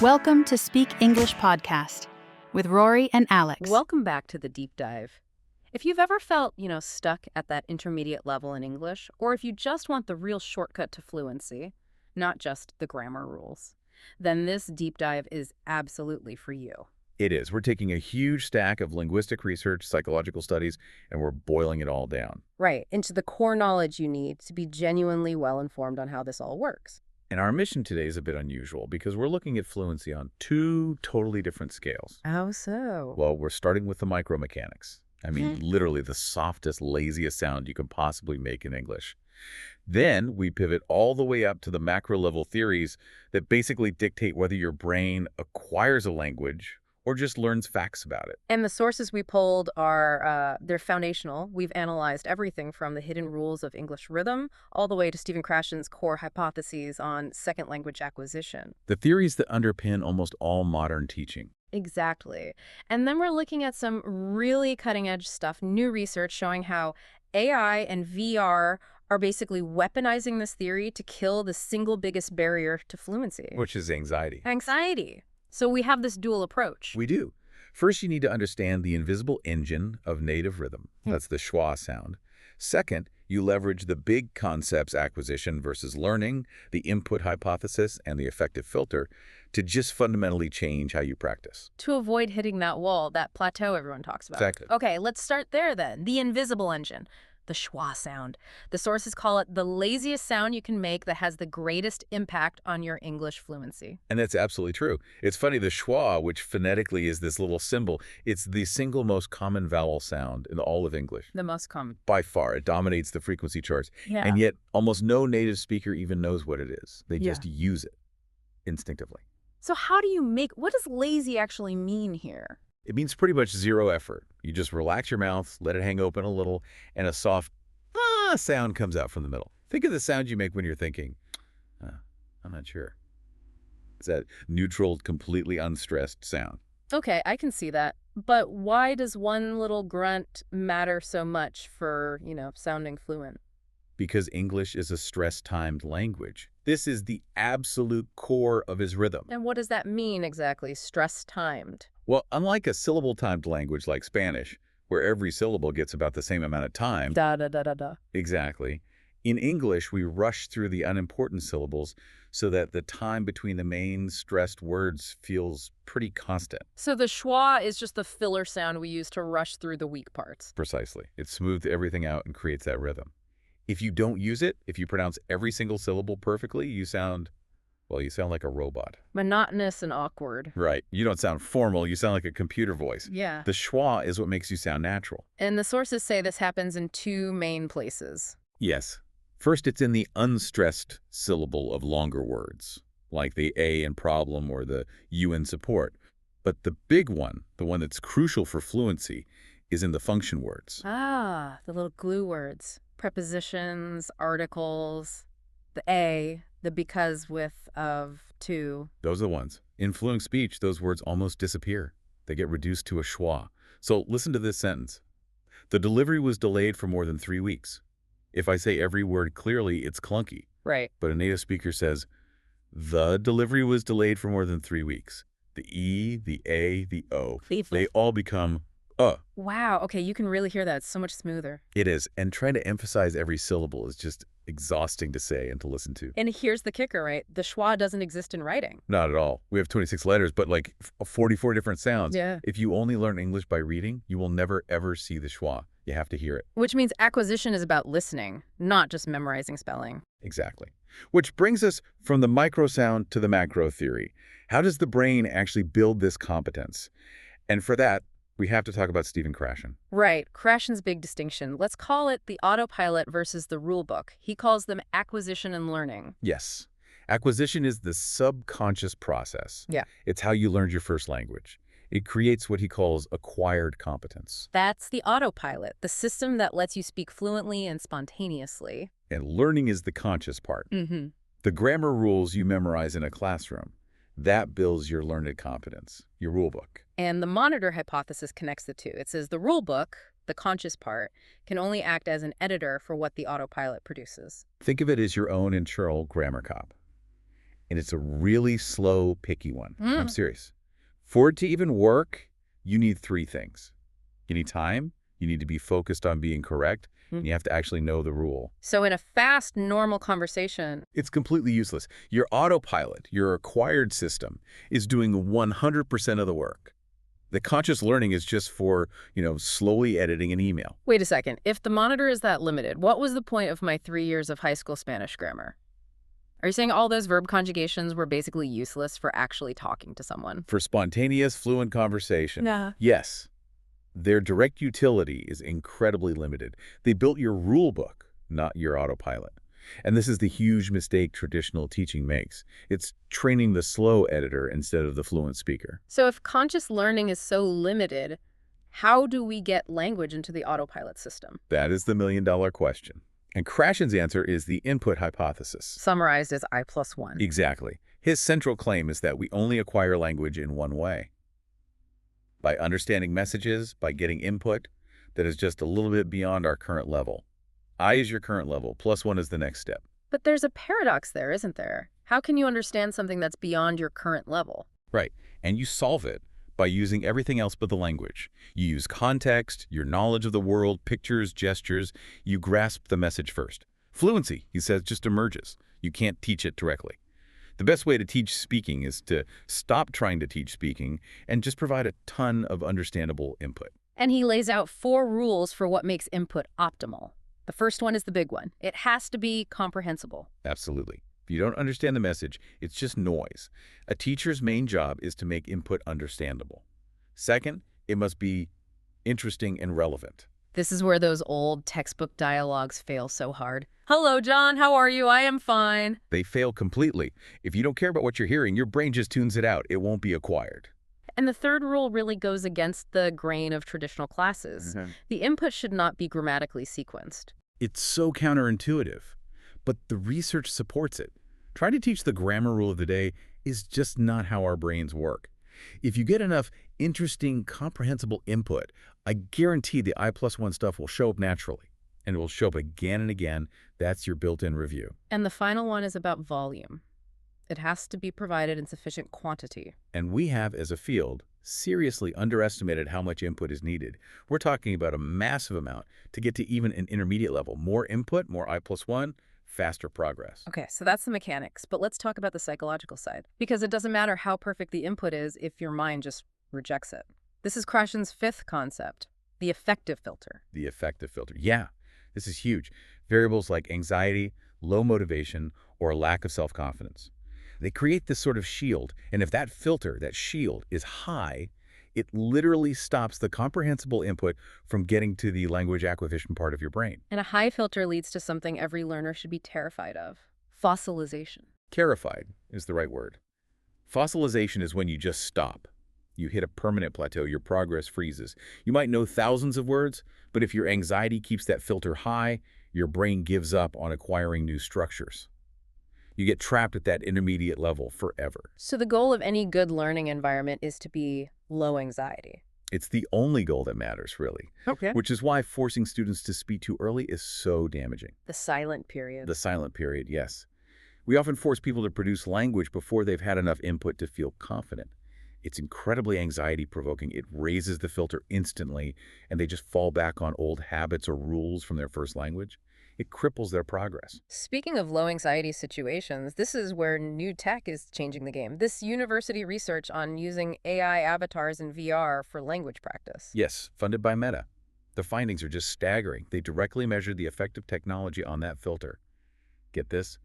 Welcome to Speak English Podcast with Rory and Alex. Welcome back to the deep dive. If you've ever felt, stuck at that intermediate level in English, or if you just want the real shortcut to fluency, not just the grammar rules, then this deep dive is absolutely for you. It is. We're taking a huge stack of linguistic research, psychological studies, and we're boiling it all down. Right, into the core knowledge you need to be genuinely well-informed on how this all works. And our mission today is a bit unusual because we're looking at fluency on two totally different scales. How so? Well, we're starting with the micromechanics. I mean, literally the softest, laziest sound you can possibly make in English. Then we pivot all the way up to the macro-level theories that basically dictate whether your brain acquires a language or just learns facts about it. And the sources we pulled are, they're foundational. We've analyzed everything from the hidden rules of English rhythm all the way to Stephen Krashen's core hypotheses on second language acquisition. The theories that underpin almost all modern teaching. Exactly. And then we're looking at some really cutting-edge stuff, new research showing how AI and VR are basically weaponizing this theory to kill the single biggest barrier to fluency. Which is anxiety. Anxiety. So we have this dual approach. We do. First, you need to understand the invisible engine of native rhythm. That's the schwa sound. Second, you leverage the big concepts acquisition versus learning, the input hypothesis, and the effective filter to just fundamentally change how you practice. To avoid hitting that wall, that plateau everyone talks about. Exactly. Okay, let's start there then. The invisible engine. The schwa sound. The sources call it the laziest sound you can make that has the greatest impact on your English fluency. And that's absolutely true. It's funny, the schwa, which phonetically is this little symbol, it's the single most common vowel sound in all of English. The most common. By far, it dominates the frequency charts. Yeah. And yet, almost no native speaker even knows what it is. They just use it instinctively. So how do you what does lazy actually mean here? It means pretty much zero effort. You just relax your mouth, let it hang open a little, and a soft sound comes out from the middle. Think of the sound you make when you're thinking, I'm not sure. It's that neutral, completely unstressed sound. Okay, I can see that. But why does one little grunt matter so much for, sounding fluent? Because English is a stress-timed language. This is the absolute core of his rhythm. And what does that mean exactly, stress-timed? Well, unlike a syllable-timed language like Spanish, where every syllable gets about the same amount of time. Da-da-da-da-da. Exactly. In English, we rush through the unimportant syllables so that the time between the main stressed words feels pretty constant. So the schwa is just the filler sound we use to rush through the weak parts. Precisely. It smooths everything out and creates that rhythm. If you don't use it, if you pronounce every single syllable perfectly, you sound like a robot. Monotonous and awkward. Right. You don't sound formal. You sound like a computer voice. Yeah. The schwa is what makes you sound natural. And the sources say this happens in two main places. Yes. First, it's in the unstressed syllable of longer words, like the A in problem or the U in support. But the big one, the one that's crucial for fluency, is in the function words. Ah, the little glue words. Prepositions, articles, the A, the because, with, of, to. Those are the ones. In fluent speech, those words almost disappear. They get reduced to a schwa. So listen to this sentence. The delivery was delayed for more than 3 weeks. If I say every word clearly, it's clunky. Right. But a native speaker says, the delivery was delayed for more than 3 weeks. The E, the A, the O, they all become Wow. Okay, you can really hear that. It's so much smoother. It is. And trying to emphasize every syllable is just exhausting to say and to listen to. And here's the kicker, right? The schwa doesn't exist in writing. Not at all. We have 26 letters, but like 44 different sounds. Yeah. If you only learn English by reading, you will never, ever see the schwa. You have to hear it. Which means acquisition is about listening, not just memorizing spelling. Exactly. Which brings us from the micro sound to the macro theory. How does the brain actually build this competence? And for that, we have to talk about Stephen Krashen. Right. Krashen's big distinction. Let's call it the autopilot versus the rule book. He calls them acquisition and learning. Yes. Acquisition is the subconscious process. Yeah. It's how you learned your first language. It creates what he calls acquired competence. That's the autopilot, the system that lets you speak fluently and spontaneously. And learning is the conscious part. Mm-hmm. The grammar rules you memorize in a classroom, that builds your learned competence, your rule book. And the monitor hypothesis connects the two. It says the rule book, the conscious part, can only act as an editor for what the autopilot produces. Think of it as your own internal grammar cop. and it's a really slow, picky one. I'm serious. For it to even work, you need three things. You need time, you need to be focused on being correct, and you have to actually know the rule. So in a fast, normal conversation, It's completely useless. Your autopilot, your acquired system, is doing 100% of the work. The conscious learning is just for, slowly editing an email. wait a second. If the monitor is that limited, what was the point of my 3 years of high school Spanish grammar? Are you saying all those verb conjugations were basically useless for actually talking to someone? For spontaneous, fluent conversation, Yeah. yes. Their direct utility is incredibly limited. They built your rule book, not your autopilot. And this is the huge mistake traditional teaching makes. It's training the slow editor instead of the fluent speaker. So if conscious learning is so limited, how do we get language into the autopilot system? That is the million-dollar question. And Krashen's answer is the input hypothesis. Summarized as I+1. Exactly. His central claim is that we only acquire language in one way. By understanding messages, by getting input that is just a little bit beyond our current level. I is your current level, +1 is the next step. But there's a paradox there, isn't there? How can you understand something that's beyond your current level? Right. And you solve it by using everything else but the language. You use context, your knowledge of the world, pictures, gestures. You grasp the message first. Fluency, he says, just emerges. You can't teach it directly. The best way to teach speaking is to stop trying to teach speaking and just provide a ton of understandable input. And he lays out 4 rules for what makes input optimal. The first one is the big one. It has to be comprehensible. Absolutely. If you don't understand the message, it's just noise. A teacher's main job is to make input understandable. Second, it must be interesting and relevant. This is where those old textbook dialogues fail so hard. Hello, John. How are you? I am fine. They fail completely. If you don't care about what you're hearing, your brain just tunes it out. It won't be acquired. And the third rule really goes against the grain of traditional classes. The input should not be grammatically sequenced. It's so counterintuitive, but the research supports it. Trying to teach the grammar rule of the day is just not how our brains work. If you get enough interesting, comprehensible input, I guarantee the I+1 stuff will show up naturally, and it will show up again and again. That's your built-in review. And the final one is about volume. It has to be provided in sufficient quantity. And we have, as a field, seriously underestimated how much input is needed. We're talking about a massive amount to get to even an intermediate level. More input, more I+1, faster progress. Okay, so that's the mechanics, but let's talk about the psychological side. Because it doesn't matter how perfect the input is if your mind just rejects it. This is Krashen's 5th concept, the affective filter. The affective filter. Yeah, this is huge. Variables like anxiety, low motivation, or a lack of self-confidence. They create this sort of shield, and if that filter, that shield, is high, it literally stops the comprehensible input from getting to the language acquisition part of your brain. And a high filter leads to something every learner should be terrified of: fossilization. Terrified is the right word. Fossilization is when you just stop. You hit a permanent plateau, your progress freezes. You might know thousands of words, but if your anxiety keeps that filter high, your brain gives up on acquiring new structures. You get trapped at that intermediate level forever. So the goal of any good learning environment is to be low anxiety. It's the only goal that matters, really. Okay. Which is why forcing students to speak too early is so damaging. The silent period. The silent period, yes. We often force people to produce language before they've had enough input to feel confident. It's incredibly anxiety-provoking. It raises the filter instantly, and they just fall back on old habits or rules from their first language. It cripples their progress. Speaking of low anxiety situations, this is where new tech is changing the game. This university research on using AI avatars in VR for language practice. Yes, funded by Meta. The findings are just staggering. They directly measured the effect of technology on that filter. Get this?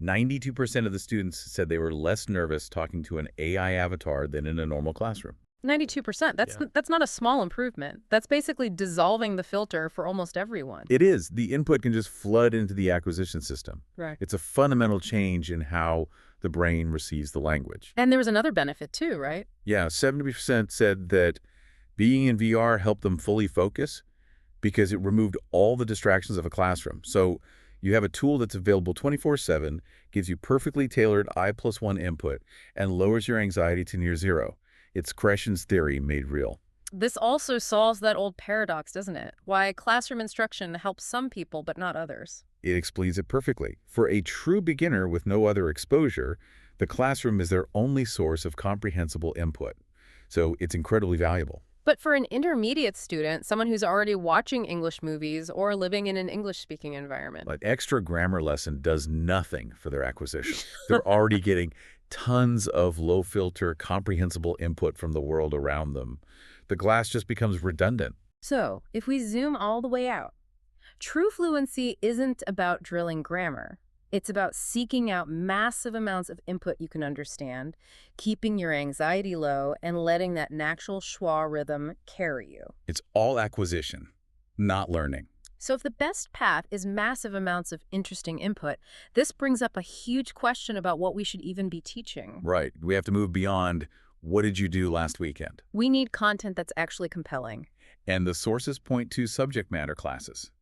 92% of the students said they were less nervous talking to an AI avatar than in a normal classroom. 92%. That's not a small improvement. That's basically dissolving the filter for almost everyone. It is. The input can just flood into the acquisition system. Right. It's a fundamental change in how the brain receives the language. And there was another benefit too, right? Yeah, 70% said that being in VR helped them fully focus because it removed all the distractions of a classroom. So you have a tool that's available 24/7, gives you perfectly tailored I+1 input, and lowers your anxiety to near zero. It's Krashen's theory made real. This also solves that old paradox, doesn't it? Why classroom instruction helps some people but not others. It explains it perfectly. For a true beginner with no other exposure, The classroom is their only source of comprehensible input, so it's incredibly valuable. But for an intermediate student, someone who's already watching English movies or living in an English-speaking environment. An extra grammar lesson does nothing for their acquisition. They're already getting tons of low-filter, comprehensible input from the world around them. The glass just becomes redundant. So, if we zoom all the way out, true fluency isn't about drilling grammar. It's about seeking out massive amounts of input you can understand, keeping your anxiety low, and letting that natural schwa rhythm carry you. It's all acquisition, not learning. So if the best path is massive amounts of interesting input, this brings up a huge question about what we should even be teaching. Right. We have to move beyond, what did you do last weekend? We need content that's actually compelling. And the sources point to subject matter classes,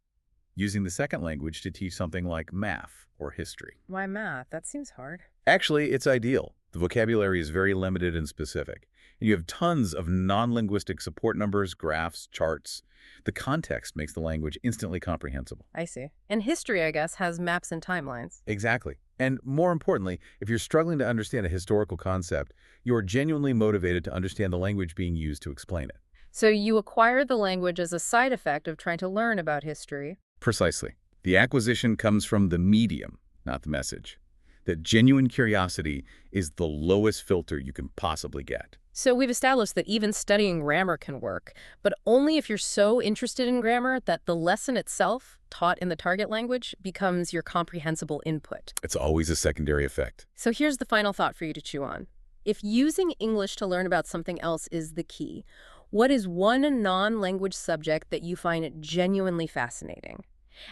using the second language to teach something like math or history. Why math? That seems hard. Actually, it's ideal. The vocabulary is very limited and specific. And you have tons of non-linguistic support numbers, graphs, charts. The context makes the language instantly comprehensible. I see. And history, I guess, has maps and timelines. Exactly. And more importantly, if you're struggling to understand a historical concept, you are genuinely motivated to understand the language being used to explain it. So you acquire the language as a side effect of trying to learn about history. Precisely. The acquisition comes from the medium, not the message. That genuine curiosity is the lowest filter you can possibly get. So we've established that even studying grammar can work, but only if you're so interested in grammar that the lesson itself, taught in the target language, becomes your comprehensible input. It's always a secondary effect. So here's the final thought for you to chew on. If using English to learn about something else is the key, what is one non-language subject that you find genuinely fascinating?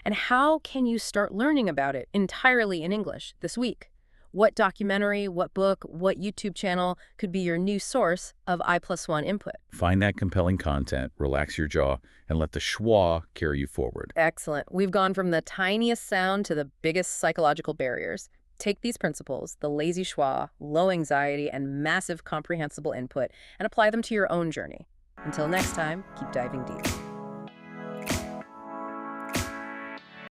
And how can you start learning about it entirely in English this week? What documentary, what book, what YouTube channel could be your new source of I+1 input? Find that compelling content, relax your jaw, and let the schwa carry you forward. Excellent. We've gone from the tiniest sound to the biggest psychological barriers. Take these principles, the lazy schwa, low anxiety, and massive comprehensible input, and apply them to your own journey. Until next time, keep diving deep.